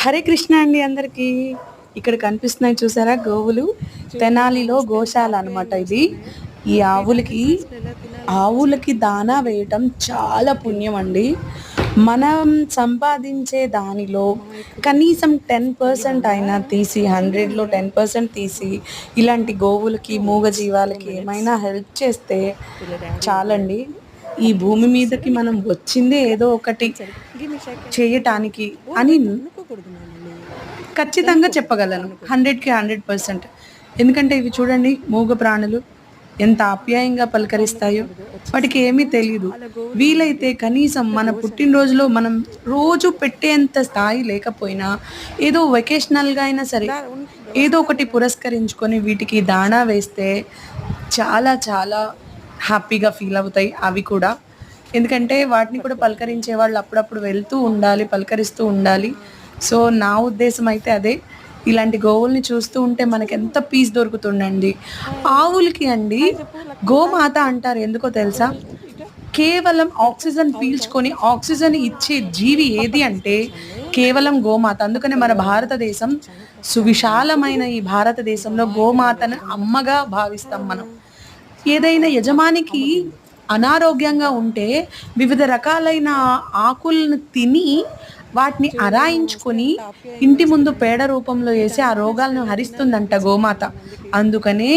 హరే కృష్ణ అండి అందరికీ. ఇక్కడ కనిపిస్తున్నాయి చూసారా గోవులు. తెనాలిలో గోశాల అనమాట ఇది. ఈ ఆవులకి దానా వేయటం చాలా పుణ్యం అండి. మనం సంపాదించే దానిలో కనీసం 10% అయినా తీసి, 100లో 10% తీసి ఇలాంటి గోవులకి, మూగజీవాలకి ఏమైనా హెల్ప్ చేస్తే చాలండి. ఈ భూమి మీదకి మనం వచ్చిందే ఏదో ఒకటి చేయటానికి అని ఖచ్చితంగా చెప్పగలను. 100కి 100%. ఎందుకంటే ఇవి చూడండి, మూగ ప్రాణులు ఎంత ఆప్యాయంగా పలకరిస్తాయో. వాటికి ఏమీ తెలియదు. వీలైతే కనీసం మన పుట్టినరోజులో మనం రోజు పెట్టేంత స్థాయి లేకపోయినా ఏదో వెకేషనల్గా అయినా సరే ఏదో ఒకటి పురస్కరించుకొని వీటికి దాణా వేస్తే చాలా చాలా హ్యాపీగా ఫీల్ అవుతాయి అవి కూడా. ఎందుకంటే వాటిని కూడా పలకరించే వాళ్ళు అప్పుడప్పుడు వెళ్తూ ఉండాలి, పలకరిస్తూ ఉండాలి. సో నా ఉద్దేశం అయితే అదే. ఇలాంటి గోవుల్ని చూస్తూ ఉంటే మనకి ఎంత పీస్ దొరుకుతుందండి. ఆవులకి అండి గోమాత అంటారు, ఎందుకో తెలుసా? కేవలం ఆక్సిజన్ పీల్చుకొని ఆక్సిజన్ ఇచ్చే జీవి ఏది అంటే కేవలం గోమాత. అందుకనే మన భారతదేశం సువిశాలమైన ఈ భారతదేశంలో గోమాతను అమ్మగా భావిస్తాం మనం. ఏదైనా యజమానికి అనారోగ్యంగా ఉంటే వివిధ రకాలైన ఆకులను తిని వాటిని అరాయించుకొని ఇంటి ముందు పేడ రూపంలో వేసి ఆ రోగాలను హరిస్తుందంట గోమాత. అందుకనే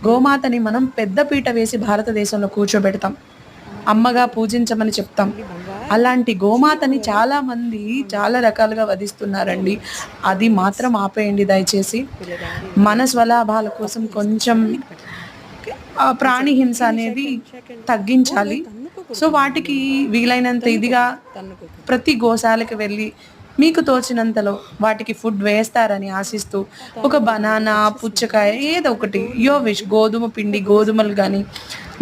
గోమాతని మనం పెద్దపీట వేసి భారతదేశంలో కూర్చోబెడతాం, అమ్మగా పూజించమని చెప్తాం. అలాంటి గోమాతని చాలామంది చాలా రకాలుగా వధిస్తున్నారండి. అది మాత్రం ఆపేయండి దయచేసి. మన స్వలాభాల కోసం కొంచెం ప్రాణి హింస అనేది తగ్గించాలి. సో వాటికి వీలైనంత ఇదిగా ప్రతి గోశాలకు వెళ్ళి మీకు తోచినంతలో వాటికి ఫుడ్ వేస్తారని ఆశిస్తూ ఒక బనానా, పుచ్చకాయ, ఏదో ఒకటి విష్, గోధుమ పిండి, గోధుమలు కానీ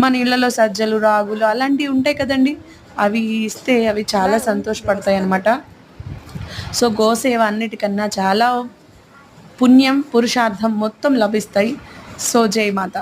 మన ఇళ్లలో సజ్జలు, రాగులు అలాంటివి ఉంటాయి కదండి, అవి ఇస్తే అవి చాలా సంతోషపడతాయి అన్నమాట. సో గోసేవ అన్నిటికన్నా చాలా పుణ్యం, పురుషార్థం మొత్తం లభిస్తాయి. సో జై మాత.